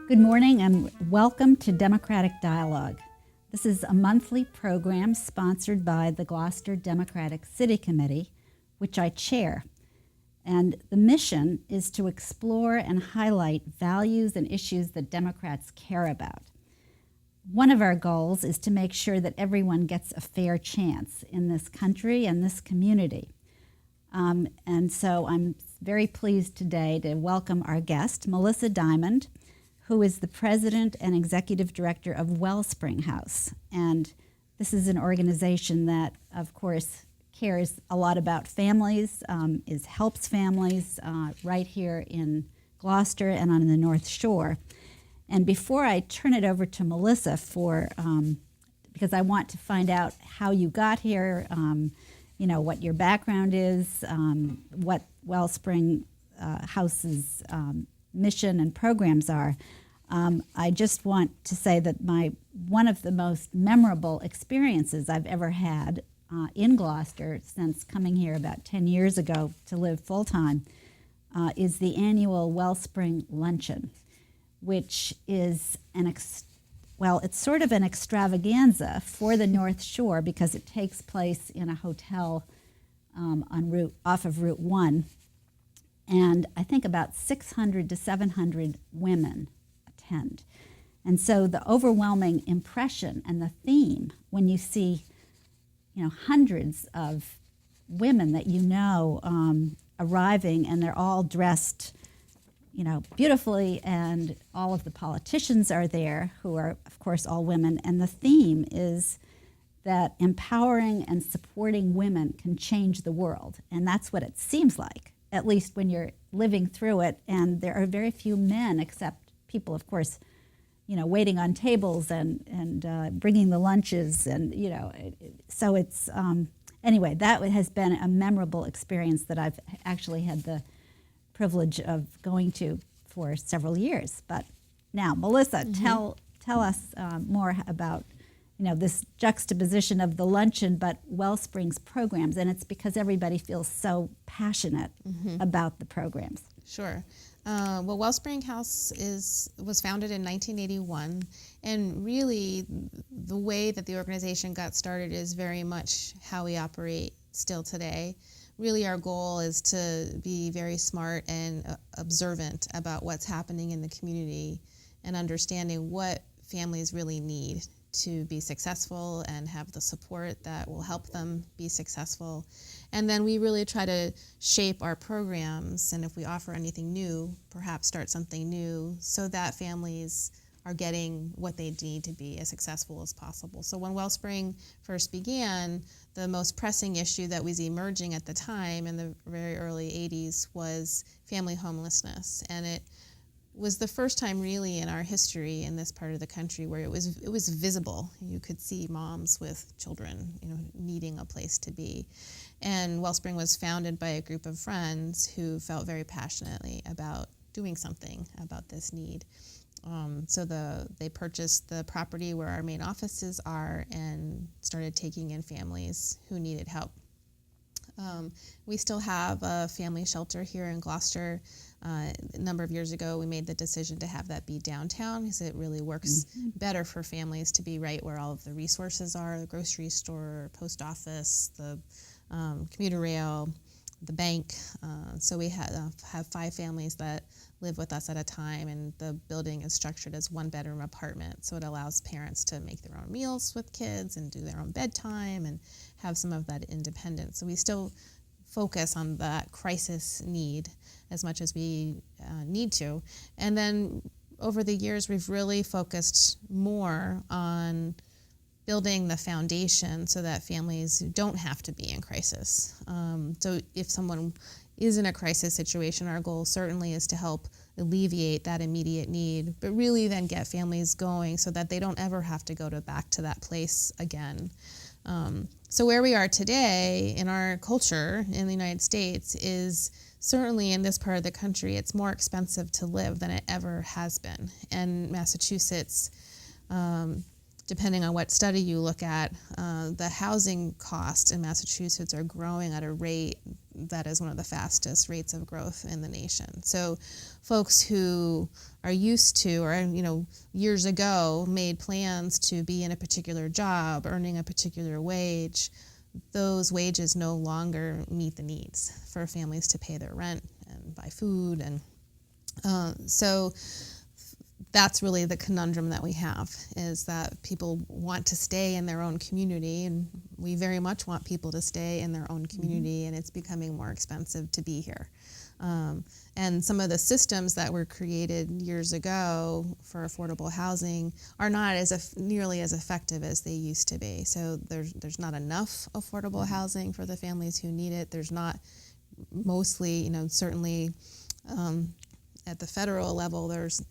Good morning and welcome to Democratic Dialogue. This is a monthly program sponsored by the Gloucester Democratic City Committee, which I chair. And the mission is to explore and highlight values and issues that Democrats care about. One of our goals is to make sure that everyone gets a fair chance in this country and this community. And so I'm very pleased today to welcome our guest, Melissa Diamond, who is the president and executive director of Wellspring House. And this is an organization that, of course, cares a lot about families, helps families right here in Gloucester and on the North Shore. And before I turn it over to Melissa because I want to find out how you got here, what your background is, what Wellspring House's mission and programs are. I just want to say that one of the most memorable experiences I've ever had in Gloucester since coming here about 10 years ago to live full-time is the annual Wellspring Luncheon, which is it's sort of an extravaganza for the North Shore because it takes place in a hotel off of Route 1. And I think about 600 to 700 women attend. And so the overwhelming impression and the theme when you see, hundreds of women that arriving, and they're all dressed, beautifully, and all of the politicians are there, who are, of course, all women. And the theme is that empowering and supporting women can change the world. And that's what it seems like, at least when you're living through it. And there are very few men, except people, of course, waiting on tables and bringing the lunches. And, so it's, anyway, that has been a memorable experience that I've actually had the privilege of going to for several years. But now, Melissa, tell us more about this juxtaposition of the luncheon, but Wellspring's programs, and it's because everybody feels so passionate about the programs. Sure. Well, Wellspring House was founded in 1981, and really the way that the organization got started is very much how we operate still today. Really, our goal is to be very smart and observant about what's happening in the community and understanding what families really need to be successful and have the support that will help them be successful. And then we really try to shape our programs, and if we offer anything new, perhaps start something new so that families are getting what they need to be as successful as possible. So when Wellspring first began, the most pressing issue that was emerging at the time in the very early 80s was family homelessness. And it was the first time really in our history in this part of the country where it was visible. You could see moms with children, needing a place to be. And Wellspring was founded by a group of friends who felt very passionately about doing something about this need. So they purchased the property where our main offices are and started taking in families who needed help. We still have a family shelter here in Gloucester. A number of years ago, we made the decision to have that be downtown because it really works better for families to be right where all of the resources are, the grocery store, post office, the commuter rail, the bank. So we have 5 families that live with us at a time, and the building is structured as 1-bedroom apartment. So it allows parents to make their own meals with kids and do their own bedtime and have some of that independence. So we still focus on that crisis need as much as we need to. And then over the years, we've really focused more on building the foundation so that families don't have to be in crisis. So if someone is in a crisis situation, our goal certainly is to help alleviate that immediate need, but really then get families going so that they don't ever have to go back to that place again. So where we are today in our culture in the United States is certainly in this part of the country, it's more expensive to live than it ever has been. And Massachusetts, depending on what study you look at, the housing costs in Massachusetts are growing at a rate that is one of the fastest rates of growth in the nation. So folks who are used to, or years ago made plans to be in a particular job, earning a particular wage, those wages no longer meet the needs for families to pay their rent and buy food. And so that's really the conundrum that we have, is that people want to stay in their own community, and we very much want people to stay in their own community, and it's becoming more expensive to be here. And some of the systems that were created years ago for affordable housing are not nearly as effective as they used to be. So there's not enough affordable housing for the families who need it. There's not, mostly, certainly at the federal level, there's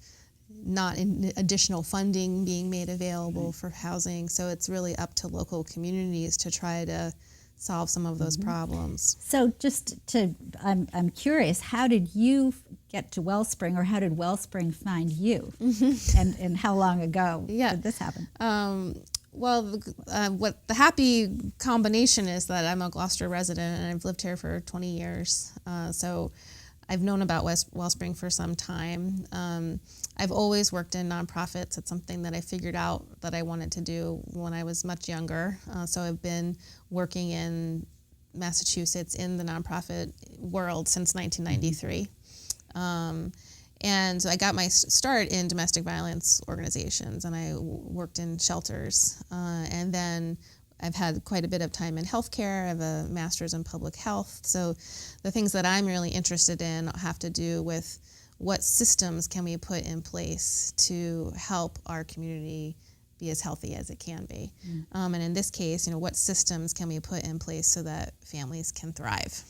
not additional funding being made available for housing. So it's really up to local communities to try to solve some of those problems. So I'm curious, how did you get to Wellspring, or how did Wellspring find you? And how long ago did this happen? What the happy combination is that I'm a Gloucester resident and I've lived here for 20 years. So I've known about Wellspring for some time. I've always worked in nonprofits. It's something that I figured out that I wanted to do when I was much younger. So I've been working in Massachusetts in the nonprofit world since 1993. And I got my start in domestic violence organizations, and I worked in shelters. And then I've had quite a bit of time in healthcare. I have a master's in public health. So the things that I'm really interested in have to do with what systems can we put in place to help our community be as healthy as it can be. And in this case, what systems can we put in place so that families can thrive?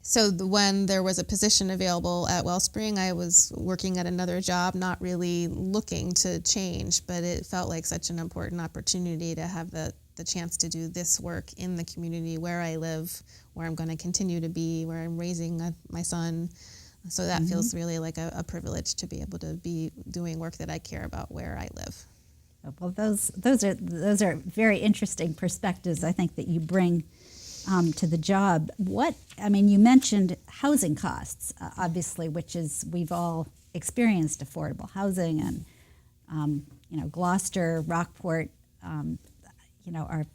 So when there was a position available at Wellspring, I was working at another job, not really looking to change, but it felt like such an important opportunity to have the chance to do this work in the community where I live, where I'm going to continue to be, where I'm raising my son. So that feels really like a privilege to be able to be doing work that I care about where I live. Well, those are very interesting perspectives, I think, that you bring to the job. You mentioned housing costs, obviously, which is, we've all experienced affordable housing, and Gloucester, Rockport, are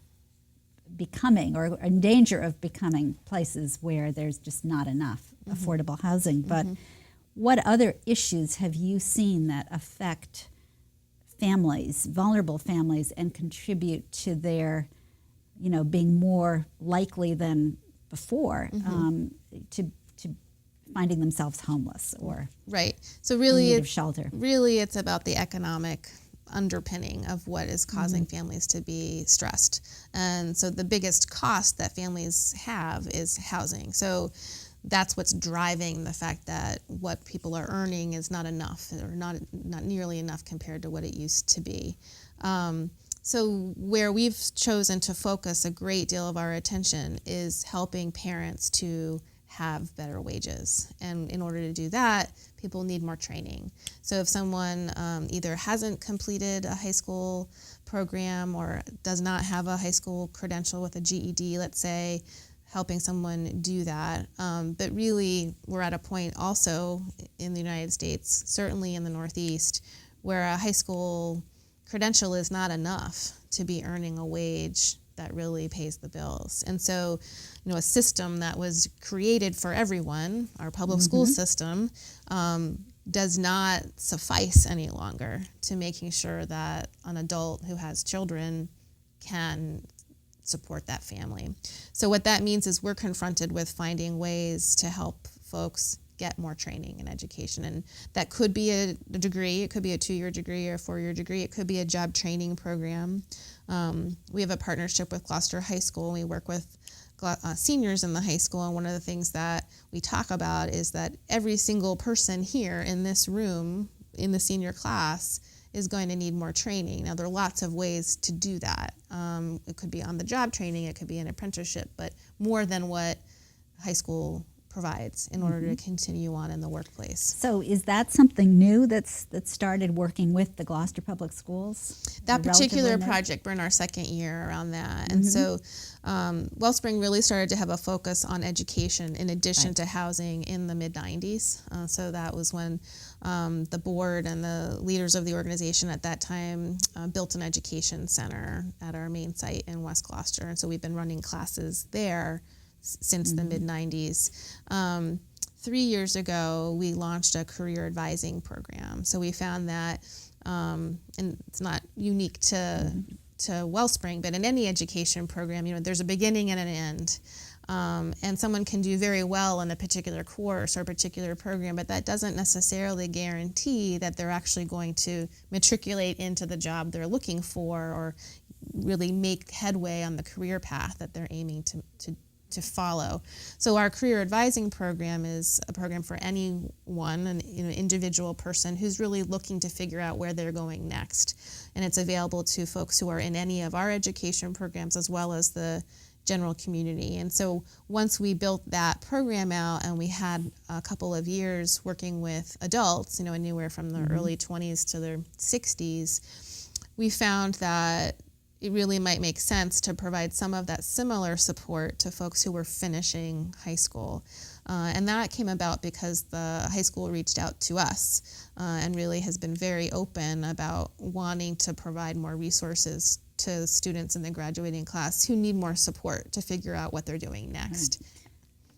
becoming, or in danger of becoming, places where there's just not enough affordable housing. But what other issues have you seen that affect families, vulnerable families, and contribute to their being more likely than before to finding themselves homeless or So really, in need of shelter? Really, it's about the economic underpinning of what is causing families to be stressed. And so the biggest cost that families have is housing. So that's what's driving the fact that what people are earning is not enough, or not nearly enough compared to what it used to be. So where we've chosen to focus a great deal of our attention is helping parents to have better wages. And in order to do that, people need more training. So if someone either hasn't completed a high school program or does not have a high school credential with a GED, let's say, helping someone do that. But really, we're at a point also in the United States, certainly in the Northeast, where a high school credential is not enough to be earning a wage that really pays the bills. And so, a system that was created for everyone, our public school system, does not suffice any longer to making sure that an adult who has children can support that family. So what that means is we're confronted with finding ways to help folks get more training and education. And that could be a degree, it could be a 2-year degree or a 4-year degree, it could be a job training program. We have a partnership with Gloucester High School, and we work with seniors in the high school, and one of the things that we talk about is that every single person here in this room, in the senior class, is going to need more training. Now, there are lots of ways to do that. It could be on the job training, it could be an apprenticeship, but more than what high school provides in order to continue on in the workplace. So is that something new that started working with the Gloucester Public Schools? That particular Relatively new? project, we're in our second year around that. And so Wellspring really started to have a focus on education in addition to housing in the mid-90s. So that was when the board and the leaders of the organization at that time built an education center at our main site in West Gloucester. And so we've been running classes there since the mid-90s. 3 years ago, we launched a career advising program. So we found that, and it's not unique to Wellspring, but in any education program, there's a beginning and an end. And someone can do very well in a particular course or a particular program, but that doesn't necessarily guarantee that they're actually going to matriculate into the job they're looking for or really make headway on the career path that they're aiming to follow. So our career advising program is a program for anyone, an individual person who's really looking to figure out where they're going next. And it's available to folks who are in any of our education programs as well as the general community. And so once we built that program out and we had a couple of years working with adults, anywhere from the early 20s to their 60s, we found that it really might make sense to provide some of that similar support to folks who were finishing high school. And that came about because the high school reached out to us and really has been very open about wanting to provide more resources to students in the graduating class who need more support to figure out what they're doing next.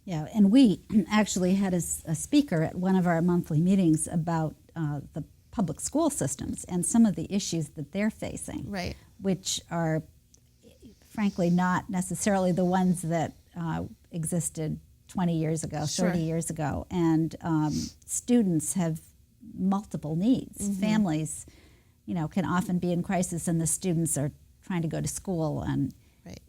Yeah, and we actually had a speaker at one of our monthly meetings about the public school systems and some of the issues that they're facing. Right. Which are, frankly, not necessarily the ones that existed 20 years ago, 30 years ago. And students have multiple needs. Families, can often be in crisis, and the students are trying to go to school, and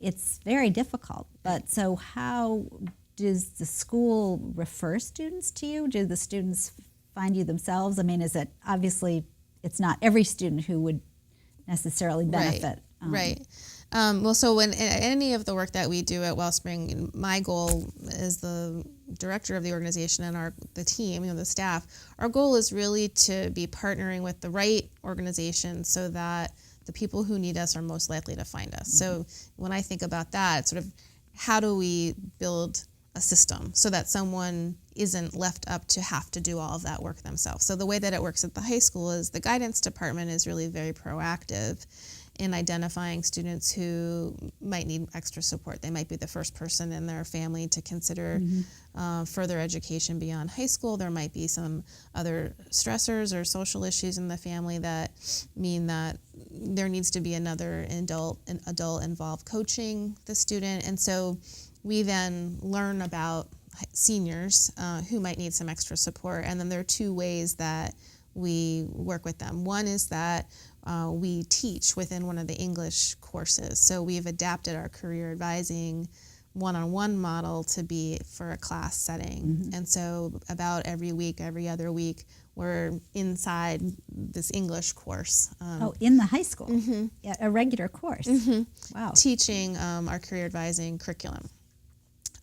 it's very difficult. But so how does the school refer students to you? Do the students find you themselves? I mean, is it, obviously, it's not every student who would necessarily benefit. Right. Well, so when any of the work that we do at Wellspring, my goal as the director of the organization and the team, the staff, our goal is really to be partnering with the right organizations so that the people who need us are most likely to find us. So when I think about that, it's sort of how do we build a system so that someone isn't left up to have to do all of that work themselves. So the way that it works at the high school is the guidance department is really very proactive in identifying students who might need extra support. They might be the first person in their family to consider further education beyond high school. There might be some other stressors or social issues in the family that mean that there needs to be another adult involved coaching the student. And so we then learn about seniors who might need some extra support. And then there are two ways that we work with them. One is that we teach within one of the English courses. So we've adapted our career advising one-on-one model to be for a class setting. And so about every week, every other week, we're inside this English course. In the high school? Yeah, a regular course? Wow. Teaching our career advising curriculum.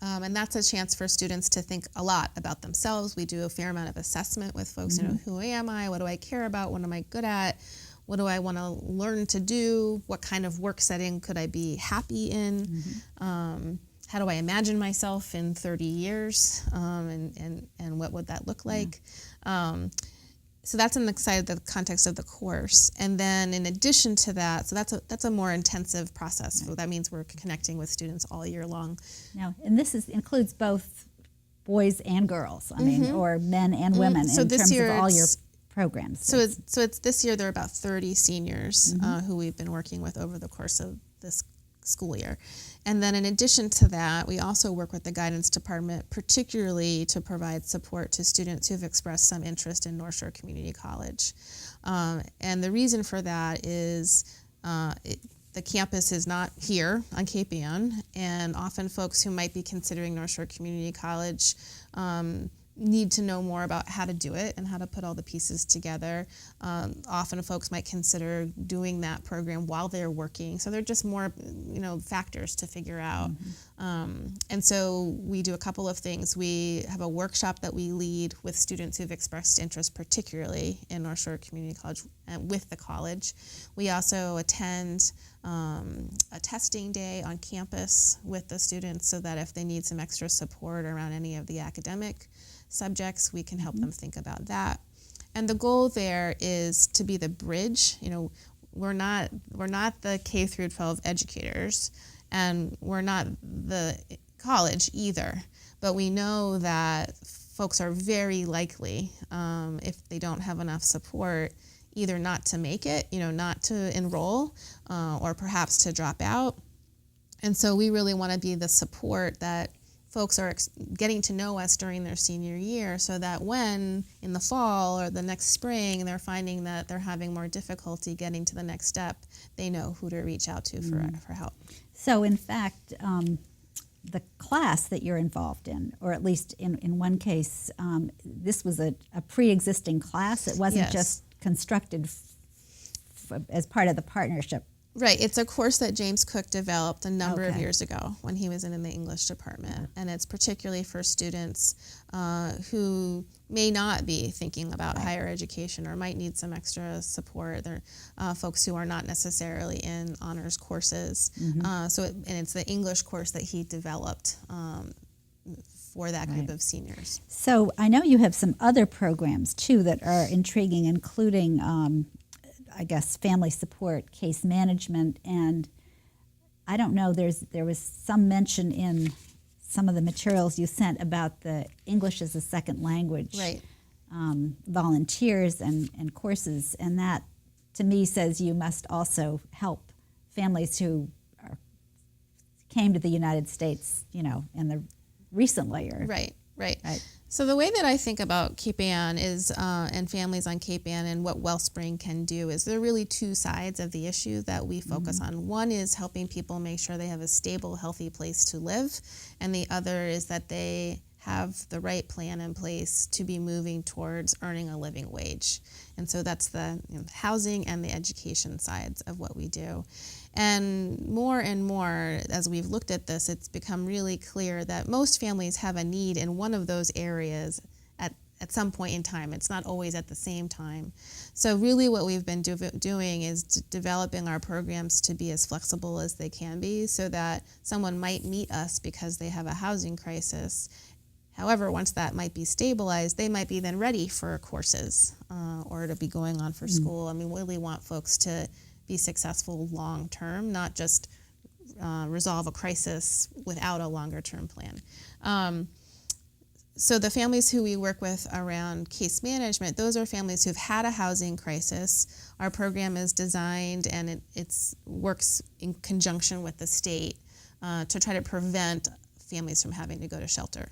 And that's a chance for students to think a lot about themselves. We do a fair amount of assessment with folks, who am I? What do I care about? What am I good at? What do I want to learn to do? What kind of work setting could I be happy in? How do I imagine myself in 30 years? And what would that look like? So that's in the context of the course. And then in addition to that, so that's a more intensive process. So that means we're connecting with students all year long. Now, and this includes both boys and girls, I mean, or men and women in terms of all your programs. So it's this year there are about 30 seniors who we've been working with over the course of this school year. And then in addition to that, we also work with the guidance department, particularly to provide support to students who've expressed some interest in North Shore Community College. And the reason for that is the campus is not here on Cape Ann, and often folks who might be considering North Shore Community College need to know more about how to do it and how to put all the pieces together. Often folks might consider doing that program while they're working. So they're just more, factors to figure out. And so we do a couple of things. We have a workshop that we lead with students who've expressed interest, particularly in North Shore Community College with the college. We also attend a testing day on campus with the students so that if they need some extra support around any of the academic subjects, we can help them think about that. And the goal there is to be the bridge. We're not the K through 12 educators, and we're not the college either. But we know that folks are very likely, if they don't have enough support, either not to make it, not to enroll, or perhaps to drop out. And so we really want to be the support that folks are getting to know us during their senior year, so that when in the fall or the next spring they're finding that they're having more difficulty getting to the next step, they know who to reach out to for help. So in fact, the class that you're involved in, or at least in one case, this was a pre-existing class. It wasn't Yes. just constructed as part of the partnership. Right. It's a course that James Cook developed a number of Okay. years ago when he was in the English department. And it's particularly for students who may not be thinking about higher education or might need some extra support. They're folks who are not necessarily in honors courses. And it's the English course that he developed for that group of seniors. So I know you have some other programs too that are intriguing, including I guess family support, case management, and I don't know, there was some mention in some of the materials you sent about the English as a second language Right. Volunteers and courses, and that to me says you must also help families who came to the United States, in the recently. Right. Right. So the way that I think about Cape Ann is, and families on Cape Ann and what Wellspring can do is there are really two sides of the issue that we focus on. One is helping people make sure they have a stable, healthy place to live, and the other is that they have the right plan in place to be moving towards earning a living wage. And so that's the housing and the education sides of what we do. And more, as we've looked at this, it's become really clear that most families have a need in one of those areas at some point in time. It's not always at the same time. So really what we've been doing is developing our programs to be as flexible as they can be, so that someone might meet us because they have a housing crisis. However, once that might be stabilized, they might be then ready for courses or to be going on for school. I mean, we really want folks to be successful long term, not just resolve a crisis without a longer term plan. So the families who we work with around case management, those are families who've had a housing crisis. Our program is designed and it works in conjunction with the state to try to prevent families from having to go to shelter.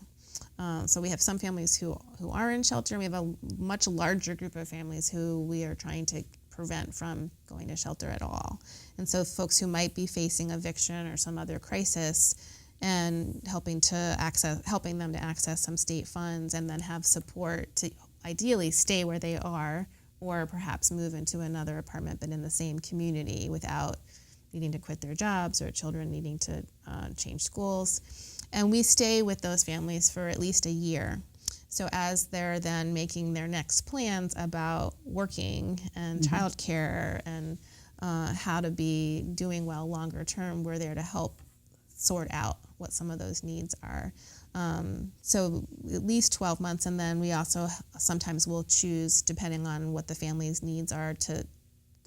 So we have some families who are in shelter, and we have a much larger group of families who we are trying to prevent from going to shelter at all. And so folks who might be facing eviction or some other crisis, and helping them to access some state funds and then have support to ideally stay where they are, or perhaps move into another apartment but in the same community without needing to quit their jobs or children needing to change schools. And we stay with those families for at least a year. So as they're then making their next plans about working and childcare and how to be doing well longer term, we're there to help sort out what some of those needs are. So at least 12 months, and then we also sometimes will choose, depending on what the family's needs are, to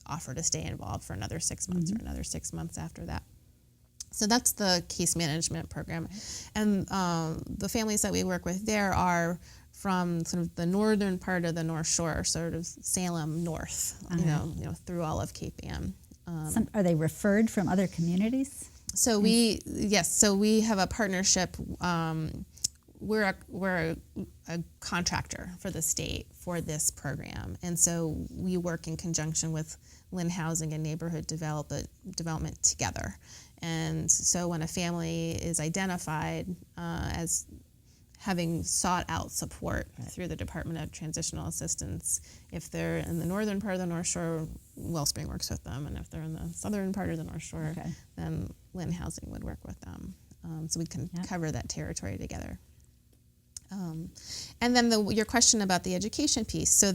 offer to stay involved for another 6 months or another 6 months after that. So that's the case management program. And the families that we work with there are from sort of the northern part of the North Shore, sort of Salem north, through all of Cape Ann. Are they referred from other communities? So we have a partnership. We're a contractor for the state for this program, and so we work in conjunction with Lynn Housing and Neighborhood Development together. And so when a family is identified as having sought out support through the Department of Transitional Assistance. If they're in the northern part of the North Shore, Wellspring works with them, and if they're in the southern part of the North Shore, then Lynn Housing would work with them. So we can cover that territory together. And then your question about the education piece. So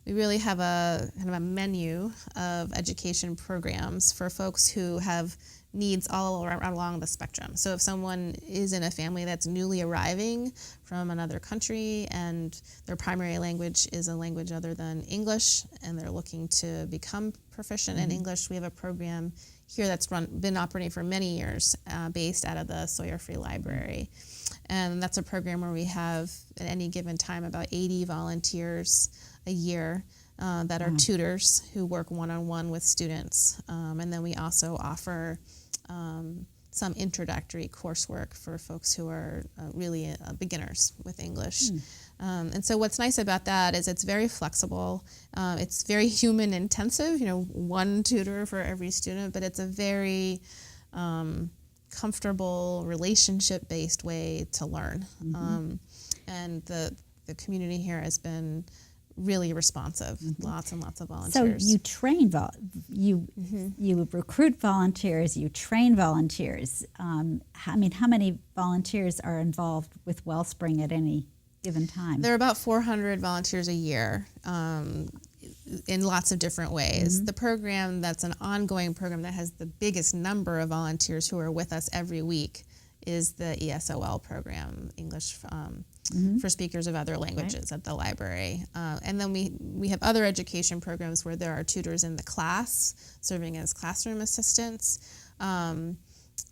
we really have a kind of a menu of education programs for folks who have needs all along the spectrum. So if someone is in a family that's newly arriving from another country and their primary language is a language other than English and they're looking to become proficient in English, we have a program here that's been operating for many years based out of the Sawyer Free Library. And that's a program where we have at any given time about 80 volunteers a year that are tutors who work one-on-one with students. And then we also offer some introductory coursework for folks who are really beginners with English. And so what's nice about that is it's very flexible. It's very human intensive, one tutor for every student, but it's a very comfortable relationship-based way to learn. And the community here has been really responsive. Lots and lots of volunteers. So you train you recruit volunteers, you train volunteers. How many volunteers are involved with Wellspring at any given time? There are about 400 volunteers a year in lots of different ways. The program that's an ongoing program that has the biggest number of volunteers who are with us every week is the ESOL program, English for speakers of other languages at the library. And then we have other education programs where there are tutors in the class serving as classroom assistants.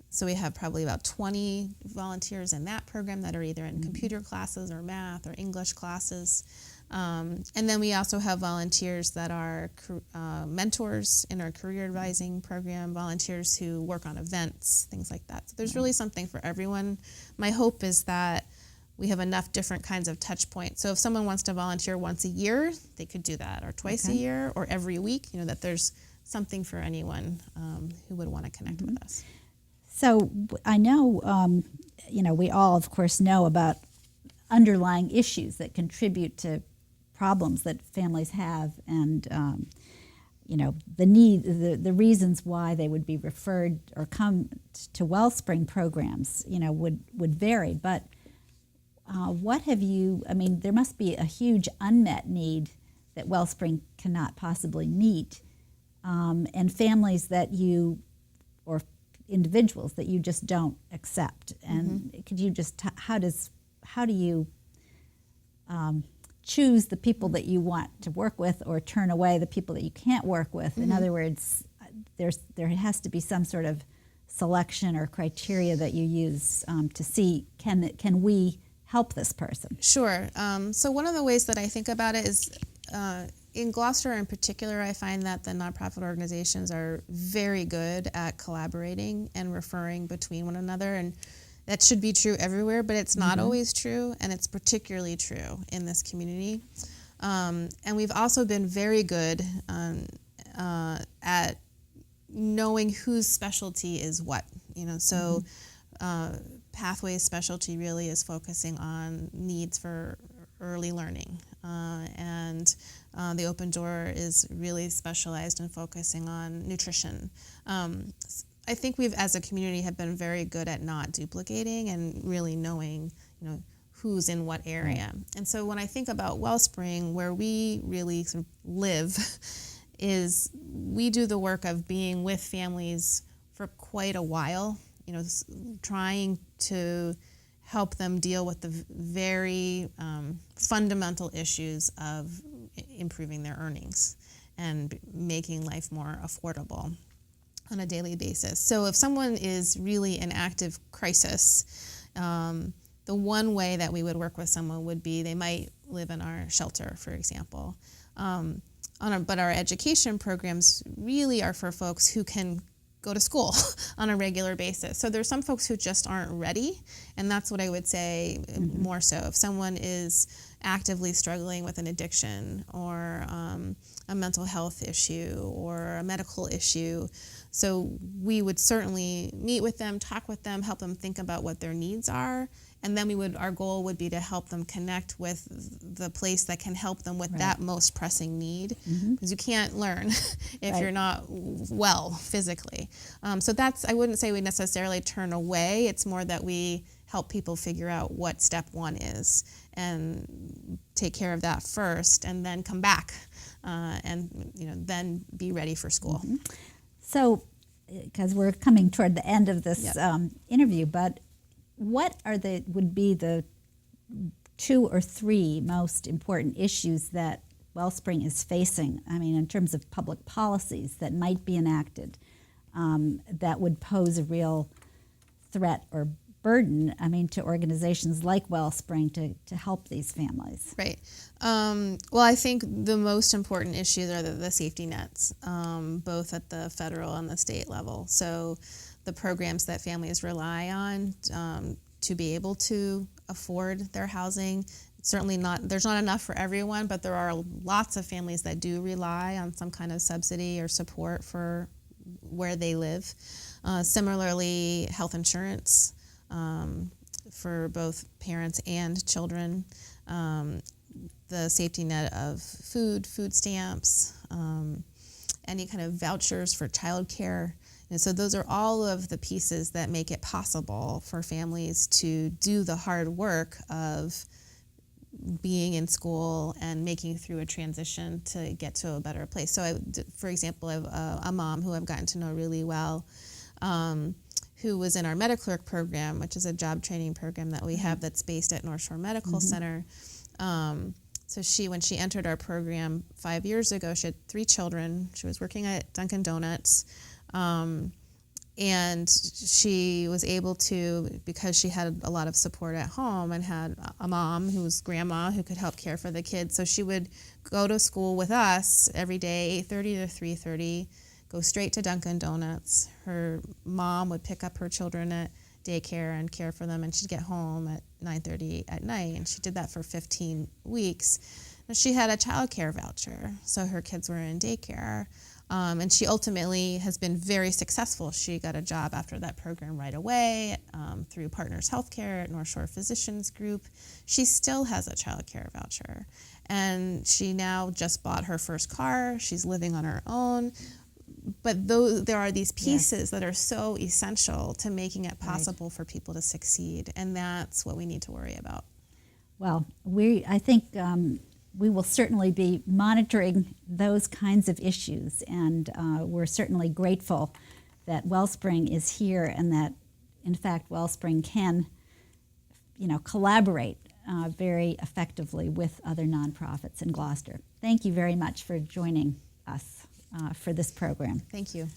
So we have probably about 20 volunteers in that program that are either in computer classes or math or English classes. And then we also have volunteers that are mentors in our career advising program, volunteers who work on events, things like that. So there's really something for everyone. My hope is that we have enough different kinds of touch points. So if someone wants to volunteer once a year, they could do that, or twice a year, or every week, that there's something for anyone who would want to connect with us. So I know, we all, of course, know about underlying issues that contribute to problems that families have, and the reasons why they would be referred or come to Wellspring programs, would vary. But what have you? There must be a huge unmet need that Wellspring cannot possibly meet, and families that you or individuals that you just don't accept. And could you just how do you choose the people that you want to work with, or turn away the people that you can't work with? In other words, there has to be some sort of selection or criteria that you use to see can we help this person? Sure. So one of the ways that I think about it is in Gloucester in particular, I find that the nonprofit organizations are very good at collaborating and referring between one another, and that should be true everywhere, but it's not always true, and it's particularly true in this community. And we've also been very good at knowing whose specialty is what. So Pathways specialty really is focusing on needs for early learning, and the Open Door is really specialized in focusing on nutrition. I think we've, as a community, have been very good at not duplicating and really knowing, who's in what area. And so when I think about Wellspring, where we really sort of live, is we do the work of being with families for quite a while, trying to help them deal with the very fundamental issues of improving their earnings and making life more affordable on a daily basis. So if someone is really in active crisis, the one way that we would work with someone would be they might live in our shelter, for example. But our education programs really are for folks who can go to school on a regular basis. So there's some folks who just aren't ready, and that's what I would say more so. If someone is actively struggling with an addiction or a mental health issue or a medical issue, so we would certainly meet with them, talk with them, help them think about what their needs are, and then our goal would be to help them connect with the place that can help them with that most pressing need, because you can't learn if you're not well physically. So I wouldn't say we necessarily turn away. It's more that we help people figure out what step one is and take care of that first, and then come back and then be ready for school. So, because we're coming toward the end of this interview, but what would be the 2 or 3 most important issues that Wellspring is facing? I mean, in terms of public policies that might be enacted that would pose a real threat or burden, to organizations like Wellspring to help these families. Right. Well, I think the most important issues are the safety nets, both at the federal and the state level. So the programs that families rely on to be able to afford their housing. There's not enough for everyone, but there are lots of families that do rely on some kind of subsidy or support for where they live. Similarly, health insurance for both parents and children, the safety net of food stamps, any kind of vouchers for childcare. And so those are all of the pieces that make it possible for families to do the hard work of being in school and making through a transition to get to a better place. So for example, I have a mom who I've gotten to know really well, who was in our MediClerk program, which is a job training program that we have that's based at North Shore Medical Center. So when she entered our program 5 years ago, she had 3 children. She was working at Dunkin' Donuts. And she was able to, because she had a lot of support at home and had a mom who was grandma who could help care for the kids. So she would go to school with us every day, 8:30 to 3:30, go straight to Dunkin' Donuts. Her mom would pick up her children at daycare and care for them, and she'd get home at 9:30 at night. And she did that for 15 weeks. And she had a child care voucher, so her kids were in daycare. And she ultimately has been very successful. She got a job after that program right away through Partners Healthcare at North Shore Physicians Group. She still has a child care voucher. And she now just bought her first car. She's living on her own. But there are these pieces that are so essential to making it possible for people to succeed. And that's what we need to worry about. Well, I think we will certainly be monitoring those kinds of issues, and we're certainly grateful that Wellspring is here and that, in fact, Wellspring can, collaborate very effectively with other nonprofits in Gloucester. Thank you very much for joining us for this program. Thank you.